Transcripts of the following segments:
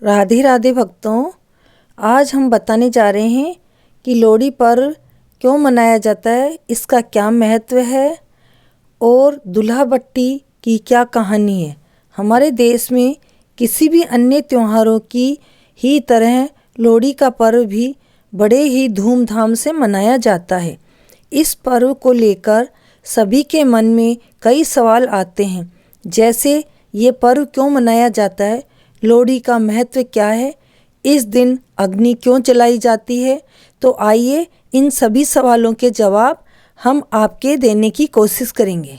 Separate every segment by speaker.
Speaker 1: राधे राधे भक्तों, आज हम बताने जा रहे हैं कि लोहड़ी पर्व क्यों मनाया जाता है, इसका क्या महत्व है और दूल्हा भट्टी की क्या कहानी है। हमारे देश में किसी भी अन्य त्योहारों की ही तरह लोहड़ी का पर्व भी बड़े ही धूमधाम से मनाया जाता है। इस पर्व को लेकर सभी के मन में कई सवाल आते हैं, जैसे ये पर्व क्यों मनाया जाता है, लोहड़ी का महत्व क्या है, इस दिन अग्नि क्यों जलाई जाती है। तो आइए इन सभी सवालों के जवाब हम आपके देने की कोशिश करेंगे।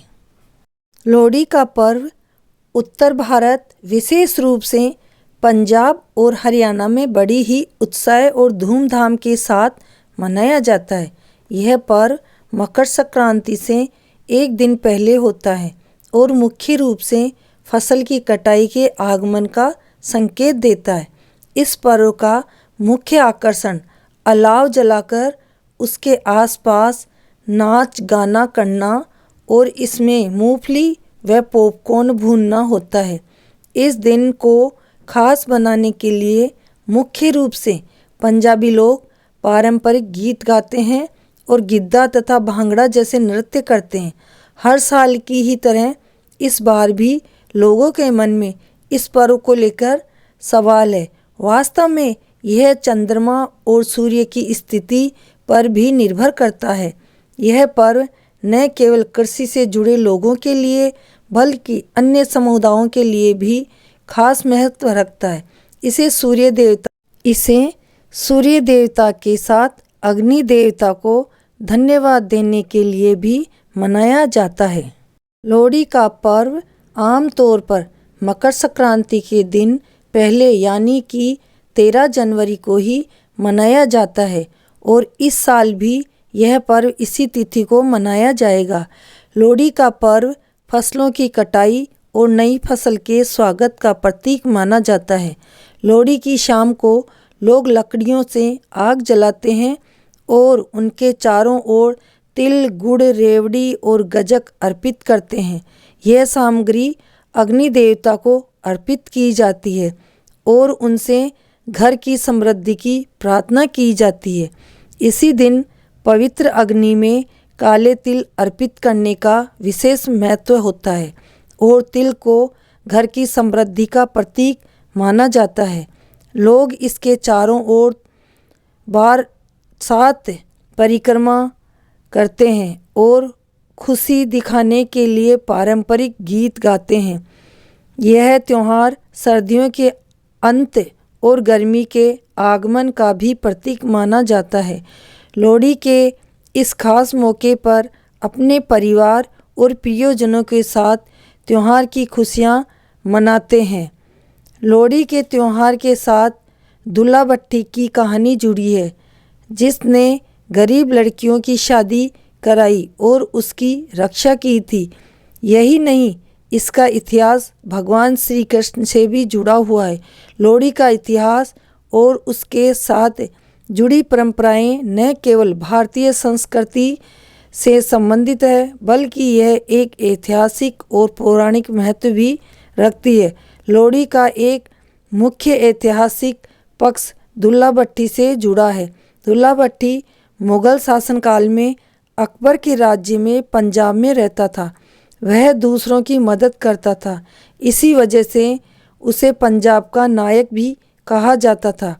Speaker 1: लोहड़ी का पर्व उत्तर भारत, विशेष रूप से पंजाब और हरियाणा में बड़ी ही उत्साह और धूमधाम के साथ मनाया जाता है। यह पर्व मकर संक्रांति से एक दिन पहले होता है और मुख्य रूप से फसल की कटाई के आगमन का संकेत देता है। इस पर्व का मुख्य आकर्षण अलाव जलाकर उसके आसपास नाच गाना करना और इसमें मूंगफली व पॉपकॉर्न भूनना होता है। इस दिन को खास बनाने के लिए मुख्य रूप से पंजाबी लोग पारंपरिक गीत गाते हैं और गिद्दा तथा भांगड़ा जैसे नृत्य करते हैं। हर साल की ही तरह इस बार भी लोगों के मन में इस पर्व को लेकर सवाल है। वास्तव में यह चंद्रमा और सूर्य की स्थिति पर भी निर्भर करता है। यह पर्व न केवल कृषि से जुड़े लोगों के लिए बल्कि अन्य समुदायों के लिए भी खास महत्व रखता है। इसे सूर्य देवता के साथ अग्नि देवता को धन्यवाद देने के लिए भी मनाया जाता है। लोहड़ी का पर्व आम तौर पर मकर संक्रांति के दिन पहले यानी कि 13 जनवरी को ही मनाया जाता है और इस साल भी यह पर्व इसी तिथि को मनाया जाएगा। लोहड़ी का पर्व फसलों की कटाई और नई फसल के स्वागत का प्रतीक माना जाता है। लोहड़ी की शाम को लोग लकड़ियों से आग जलाते हैं और उनके चारों ओर तिल, गुड़, रेवड़ी और गज्जक अर्पित करते हैं। यह सामग्री अग्नि देवता को अर्पित की जाती है और उनसे घर की समृद्धि की प्रार्थना की जाती है। इसी दिन पवित्र अग्नि में काले तिल अर्पित करने का विशेष महत्व होता है और तिल को घर की समृद्धि का प्रतीक माना जाता है। लोग इसके चारों ओर बार 7 परिक्रमा करते हैं और खुशी दिखाने के लिए पारंपरिक गीत गाते हैं। यह त्यौहार सर्दियों के अंत और गर्मी के आगमन का भी प्रतीक माना जाता है। लोहड़ी के इस खास मौके पर अपने परिवार और प्रियजनों के साथ त्यौहार की खुशियां मनाते हैं। लोहड़ी के त्यौहार के साथ दूल्हा भट्टी की कहानी जुड़ी है, जिसने गरीब लड़कियों की शादी कराई और उसकी रक्षा की थी। यही नहीं, इसका इतिहास भगवान श्री कृष्ण से भी जुड़ा हुआ है। लोहड़ी का इतिहास और उसके साथ जुड़ी परंपराएं न केवल भारतीय संस्कृति से संबंधित है, बल्कि यह एक ऐतिहासिक और पौराणिक महत्व भी रखती है। लोहड़ी का एक मुख्य ऐतिहासिक पक्ष दूल्हा भट्टी से जुड़ा है। दूल्हा भट्टी मुगल शासनकाल में अकबर के राज्य में पंजाब में रहता था। वह दूसरों की मदद करता था, इसी वजह से उसे पंजाब का नायक भी कहा जाता था।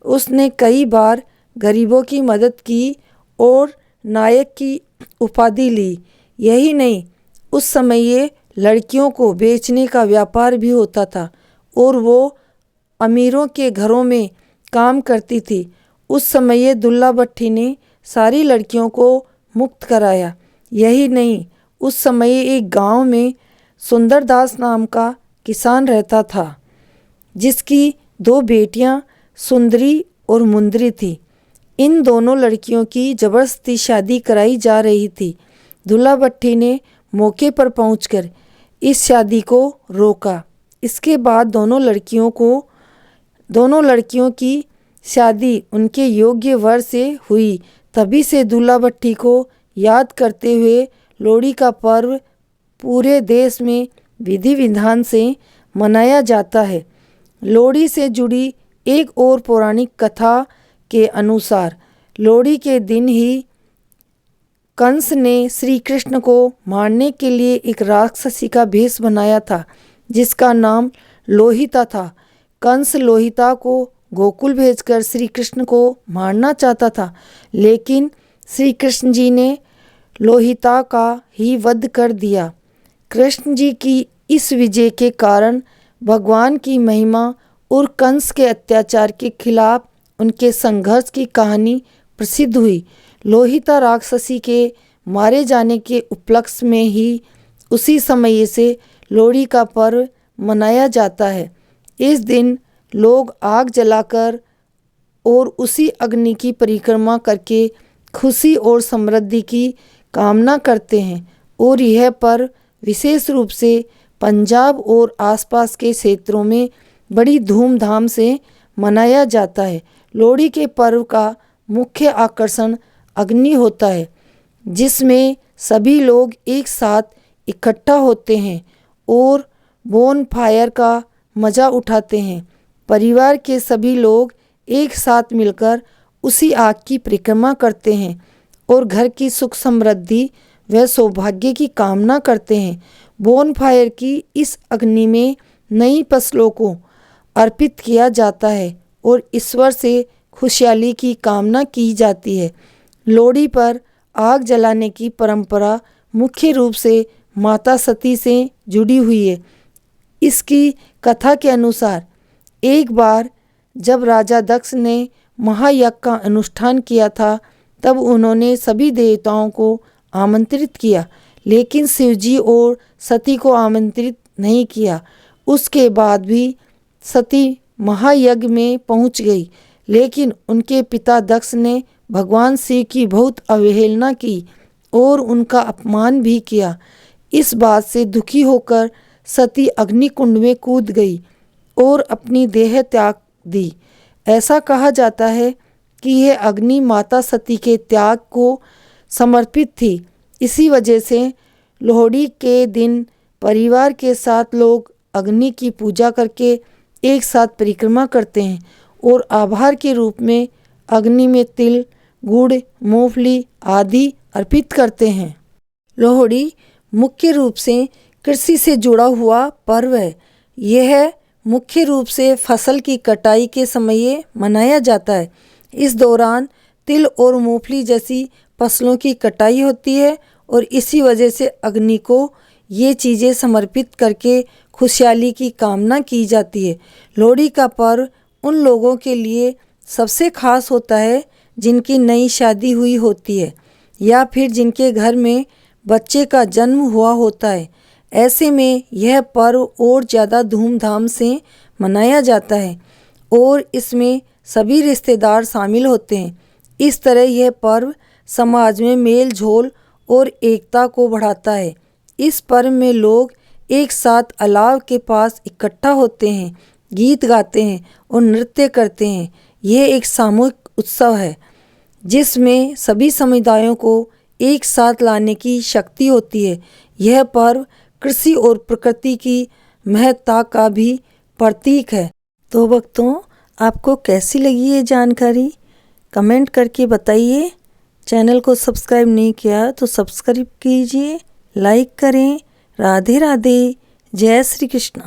Speaker 1: उसने कई बार गरीबों की मदद की और नायक की उपाधि ली। यही नहीं, उस समय ये लड़कियों को बेचने का व्यापार भी होता था और वो अमीरों के घरों में काम करती थी। उस समय ये दूल्हा भट्टी ने सारी लड़कियों को मुक्त कराया। यही नहीं, उस समय एक गांव में सुंदरदास नाम का किसान रहता था, जिसकी 2 बेटियां सुंदरी और मुंदरी थी। इन दोनों लड़कियों की जबरदस्ती शादी कराई जा रही थी। दूल्हा भट्टी ने मौके पर पहुंचकर इस शादी को रोका। इसके बाद दोनों लड़कियों की शादी उनके योग्य वर से हुई। तभी से दूल्हा भट्टी को याद करते हुए लोहड़ी का पर्व पूरे देश में विधि विधान से मनाया जाता है। लोहड़ी से जुड़ी एक और पौराणिक कथा के अनुसार लोहड़ी के दिन ही कंस ने श्री कृष्ण को मारने के लिए एक राक्षसी का भेष बनाया था जिसका नाम लोहिता था। कंस लोहिता को गोकुल भेजकर श्री कृष्ण को मारना चाहता था, लेकिन श्री कृष्ण जी ने लोहिता का ही वध कर दिया। कृष्ण जी की इस विजय के कारण भगवान की महिमा और कंस के अत्याचार के खिलाफ उनके संघर्ष की कहानी प्रसिद्ध हुई। लोहिता राक्षसी के मारे जाने के उपलक्ष्य में ही उसी समय से लोहड़ी का पर्व मनाया जाता है। इस दिन लोग आग जलाकर और उसी अग्नि की परिक्रमा करके खुशी और समृद्धि की कामना करते हैं और यह पर्व विशेष रूप से पंजाब और आसपास के क्षेत्रों में बड़ी धूमधाम से मनाया जाता है। लोहड़ी के पर्व का मुख्य आकर्षण अग्नि होता है, जिसमें सभी लोग एक साथ इकट्ठा होते हैं और बोन फायर का मज़ा उठाते हैं। परिवार के सभी लोग एक साथ मिलकर उसी आग की परिक्रमा करते हैं और घर की सुख समृद्धि व सौभाग्य की कामना करते हैं। बोन फायर की इस अग्नि में नई फसलों को अर्पित किया जाता है और ईश्वर से खुशहाली की कामना की जाती है। लोहड़ी पर आग जलाने की परंपरा मुख्य रूप से माता सती से जुड़ी हुई है। इसकी कथा के अनुसार एक बार जब राजा दक्ष ने महायज्ञ का अनुष्ठान किया था, तब उन्होंने सभी देवताओं को आमंत्रित किया, लेकिन शिवजी और सती को आमंत्रित नहीं किया। उसके बाद भी सती महायज्ञ में पहुंच गई, लेकिन उनके पिता दक्ष ने भगवान शिव की बहुत अवहेलना की और उनका अपमान भी किया। इस बात से दुखी होकर सती अग्निकुंड में कूद गई और अपनी देह त्याग दी। ऐसा कहा जाता है कि यह अग्नि माता सती के त्याग को समर्पित थी। इसी वजह से लोहड़ी के दिन परिवार के साथ लोग अग्नि की पूजा करके एक साथ परिक्रमा करते हैं और आभार के रूप में अग्नि में तिल, गुड़, मूंगफली आदि अर्पित करते हैं। लोहड़ी मुख्य रूप से कृषि से जुड़ा हुआ पर्व है। यह मुख्य रूप से फसल की कटाई के समय मनाया जाता है। इस दौरान तिल और मूंगफली जैसी फसलों की कटाई होती है और इसी वजह से अग्नि को ये चीज़ें समर्पित करके खुशहाली की कामना की जाती है। लोहड़ी का पर्व उन लोगों के लिए सबसे खास होता है जिनकी नई शादी हुई होती है या फिर जिनके घर में बच्चे का जन्म हुआ होता है। ऐसे में यह पर्व और ज़्यादा धूमधाम से मनाया जाता है और इसमें सभी रिश्तेदार शामिल होते हैं। इस तरह यह पर्व समाज में मेल झोल और एकता को बढ़ाता है। इस पर्व में लोग एक साथ अलाव के पास इकट्ठा होते हैं, गीत गाते हैं और नृत्य करते हैं। यह एक सामूहिक उत्सव है जिसमें सभी समुदायों को एक साथ लाने की शक्ति होती है। यह पर्व कृषि और प्रकृति की महत्ता का भी प्रतीक है। तो भक्तों, आपको कैसी लगी ये जानकारी कमेंट करके बताइए। चैनल को सब्सक्राइब नहीं किया तो सब्सक्राइब कीजिए, लाइक करें। राधे राधे, जय श्री कृष्ण।